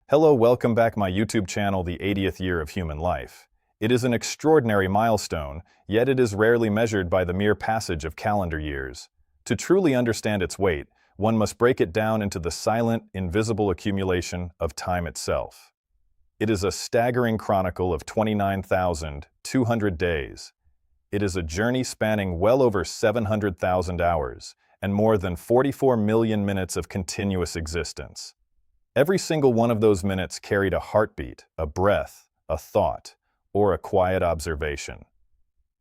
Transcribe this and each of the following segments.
Hello, welcome back my YouTube channel, the 80th year of human life. It is an extraordinary milestone, yet it is rarely measured by the mere passage of calendar years. To truly understand its weight, one must break it down into the silent, invisible accumulation of time itself. It is a staggering chronicle of 29,200 days. It is a journey spanning well over 700,000 hours and more than 44 million minutes of continuous existence. Every single one of those minutes carried a heartbeat, a breath, a thought, or a quiet observation.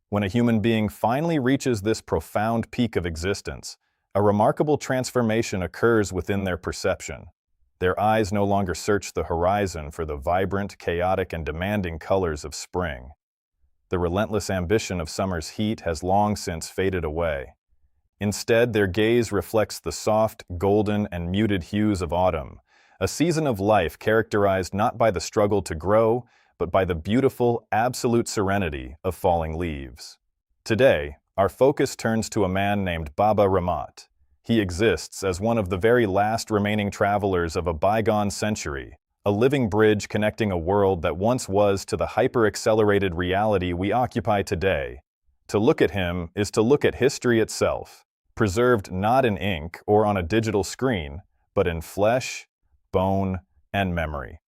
When a human being finally reaches this profound peak of existence, a remarkable transformation occurs within their perception. Their eyes no longer search the horizon for the vibrant, chaotic, and demanding colors of spring. The relentless ambition of summer's heat has long since faded away. Instead, their gaze reflects the soft, golden, and muted hues of autumn, a season of life characterized not by the struggle to grow, but by the beautiful, absolute serenity of falling leaves. Today, our focus turns to a man named Baba Rahmat. He exists as one of the very last remaining travelers of a bygone century, a living bridge connecting a world that once was to the hyper-accelerated reality we occupy today. To look at him is to look at history itself, preserved not in ink or on a digital screen, but in flesh, bone, and memory.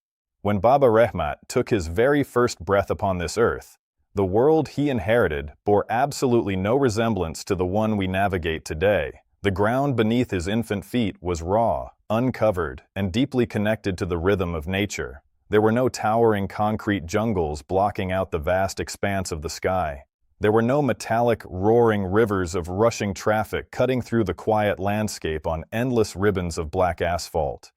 When Baba Rahmat took his very first breath upon this earth, the world he inherited bore absolutely no resemblance to the one we navigate today. The ground beneath his infant feet was raw, uncovered, and deeply connected to the rhythm of nature. There were no towering concrete jungles blocking out the vast expanse of the sky. There were no metallic, roaring rivers of rushing traffic cutting through the quiet landscape on endless ribbons of black asphalt.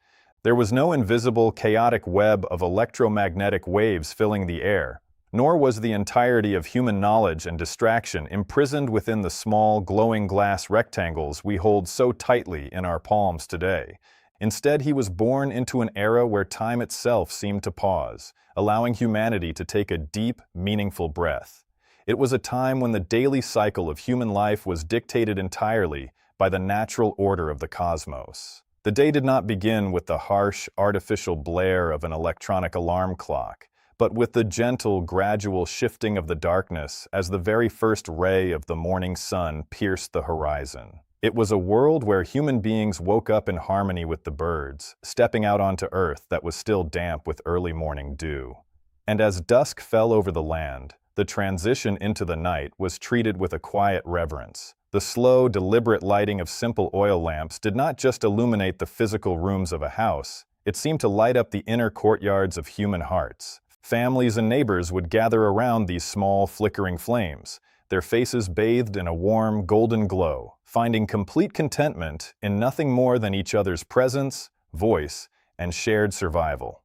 There was no invisible, chaotic web of electromagnetic waves filling the air, nor was the entirety of human knowledge and distraction imprisoned within the small, glowing glass rectangles we hold so tightly in our palms today. Instead, he was born into an era where time itself seemed to pause, allowing humanity to take a deep, meaningful breath. It was a time when the daily cycle of human life was dictated entirely by the natural order of the cosmos. The day did not begin with the harsh, artificial blare of an electronic alarm clock, but with the gentle, gradual shifting of the darkness as the very first ray of the morning sun pierced the horizon. It was a world where human beings woke up in harmony with the birds, stepping out onto earth that was still damp with early morning dew. And as dusk fell over the land, the transition into the night was treated with a quiet reverence. The slow, deliberate lighting of simple oil lamps did not just illuminate the physical rooms of a house, it seemed to light up the inner courtyards of human hearts. Families and neighbors would gather around these small, flickering flames, their faces bathed in a warm, golden glow, finding complete contentment in nothing more than each other's presence, voice, and shared survival.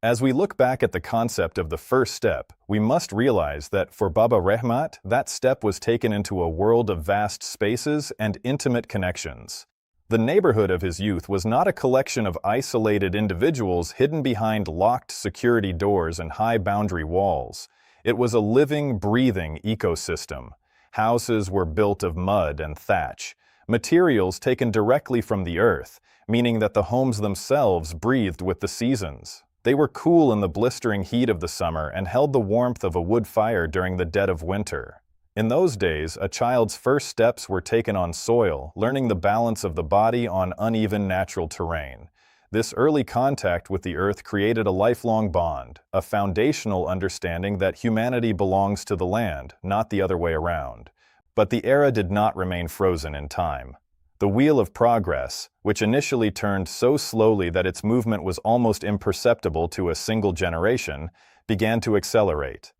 As we look back at the concept of the first step, we must realize that for Baba Rahmat, that step was taken into a world of vast spaces and intimate connections. The neighborhood of his youth was not a collection of isolated individuals hidden behind locked security doors and high boundary walls. It was a living, breathing ecosystem. Houses were built of mud and thatch, materials taken directly from the earth, meaning that the homes themselves breathed with the seasons. They were cool in the blistering heat of the summer and held the warmth of a wood fire during the dead of winter. In those days, a child's first steps were taken on soil, learning the balance of the body on uneven natural terrain. This early contact with the earth created a lifelong bond, a foundational understanding that humanity belongs to the land, not the other way around. But the era did not remain frozen in time. The wheel of progress, which initially turned so slowly that its movement was almost imperceptible to a single generation, began to accelerate.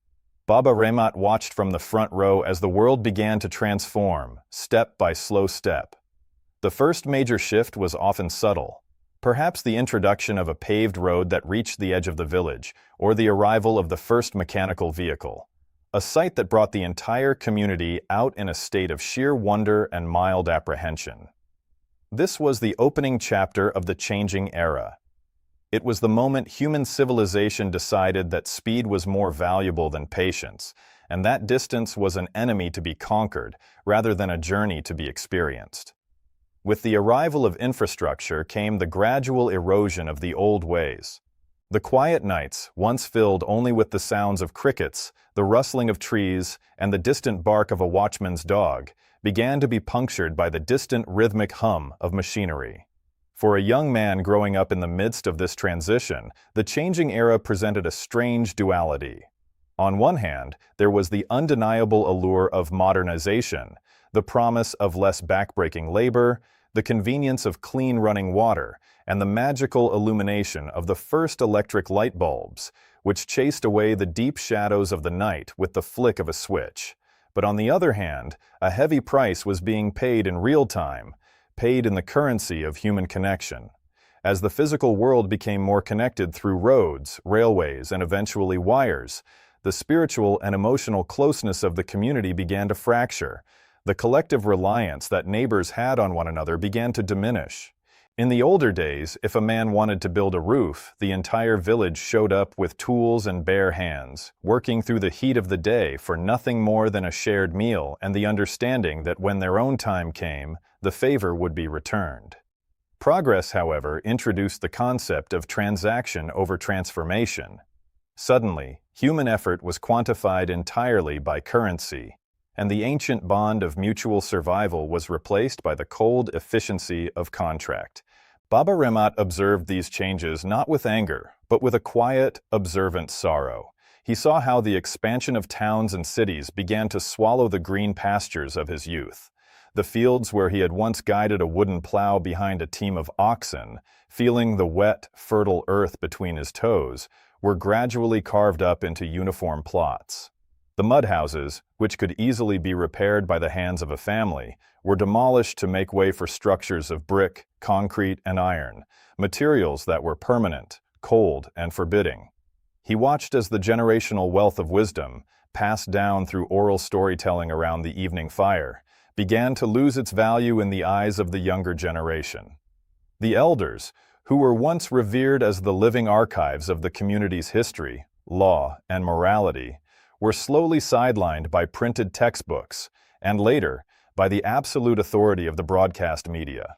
Baba Rahmat watched from the front row as the world began to transform, step by slow step. The first major shift was often subtle. Perhaps the introduction of a paved road that reached the edge of the village, or the arrival of the first mechanical vehicle. A sight that brought the entire community out in a state of sheer wonder and mild apprehension. This was the opening chapter of the changing era. It was the moment human civilization decided that speed was more valuable than patience, and that distance was an enemy to be conquered rather than a journey to be experienced. With the arrival of infrastructure came the gradual erosion of the old ways. The quiet nights, once filled only with the sounds of crickets, the rustling of trees, and the distant bark of a watchman's dog, began to be punctured by the distant rhythmic hum of machinery. For a young man growing up in the midst of this transition, the changing era presented a strange duality. On one hand, there was the undeniable allure of modernization, the promise of less backbreaking labor, the convenience of clean running water, and the magical illumination of the first electric light bulbs, which chased away the deep shadows of the night with the flick of a switch. But on the other hand, a heavy price was being paid in real time, paid in the currency of human connection. As the physical world became more connected through roads, railways, and eventually wires, the spiritual and emotional closeness of the community began to fracture. The collective reliance that neighbors had on one another began to diminish. In the older days, if a man wanted to build a roof, the entire village showed up with tools and bare hands, working through the heat of the day for nothing more than a shared meal and the understanding that when their own time came, the favor would be returned. Progress, however, introduced the concept of transaction over transformation. Suddenly, human effort was quantified entirely by currency, and the ancient bond of mutual survival was replaced by the cold efficiency of contract. Baba Ramat observed these changes not with anger, but with a quiet, observant sorrow. He saw how the expansion of towns and cities began to swallow the green pastures of his youth. The fields where he had once guided a wooden plow behind a team of oxen, feeling the wet, fertile earth between his toes, were gradually carved up into uniform plots. The mud houses, which could easily be repaired by the hands of a family, were demolished to make way for structures of brick, concrete, and iron, materials that were permanent, cold, and forbidding. He watched as the generational wealth of wisdom, passed down through oral storytelling around the evening fire, began to lose its value in the eyes of the younger generation. The elders, who were once revered as the living archives of the community's history, law, and morality, were slowly sidelined by printed textbooks, and later, by the absolute authority of the broadcast media.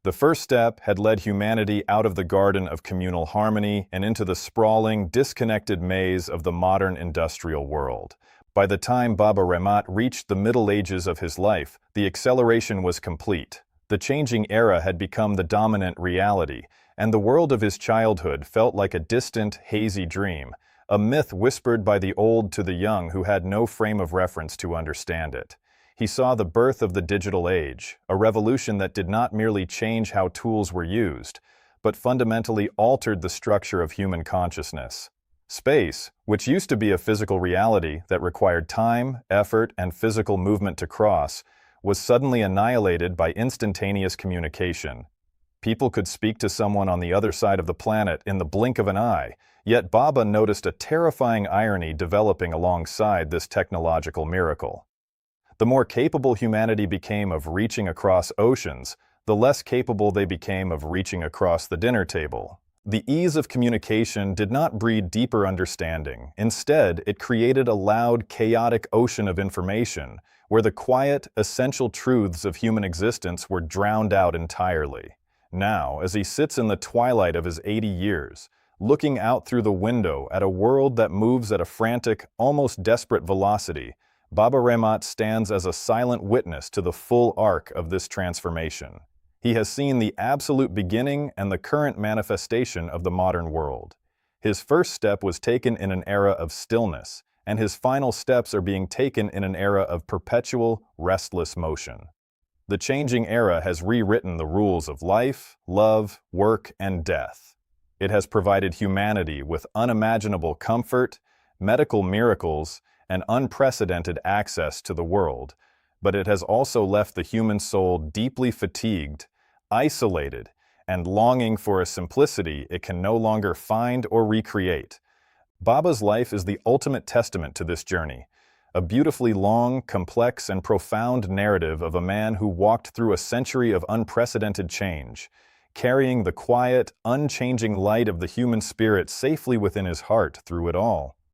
The first step had led humanity out of the garden of communal harmony and into the sprawling, disconnected maze of the modern industrial world. By the time Baba Ramat reached the Middle Ages of his life, the acceleration was complete. The changing era had become the dominant reality, and the world of his childhood felt like a distant, hazy dream, a myth whispered by the old to the young who had no frame of reference to understand it. He saw the birth of the digital age, a revolution that did not merely change how tools were used, but fundamentally altered the structure of human consciousness. Space, which used to be a physical reality that required time, effort, and physical movement to cross, was suddenly annihilated by instantaneous communication. People could speak to someone on the other side of the planet in the blink of an eye, yet Baba noticed a terrifying irony developing alongside this technological miracle. The more capable humanity became of reaching across oceans, the less capable they became of reaching across the dinner table. The ease of communication did not breed deeper understanding. Instead, it created a loud, chaotic ocean of information, where the quiet, essential truths of human existence were drowned out entirely. Now, as he sits in the twilight of his 80 years, looking out through the window at a world that moves at a frantic, almost desperate velocity, Baba Ramat stands as a silent witness to the full arc of this transformation. He has seen the absolute beginning and the current manifestation of the modern world. His first step was taken in an era of stillness, and his final steps are being taken in an era of perpetual, restless motion. The changing era has rewritten the rules of life, love, work, and death. It has provided humanity with unimaginable comfort, medical miracles, and unprecedented access to the world, but it has also left the human soul deeply fatigued, isolated, and longing for a simplicity it can no longer find or recreate. Baba's life is the ultimate testament to this journey, a beautifully long, complex, and profound narrative of a man who walked through a century of unprecedented change, carrying the quiet, unchanging light of the human spirit safely within his heart through it all.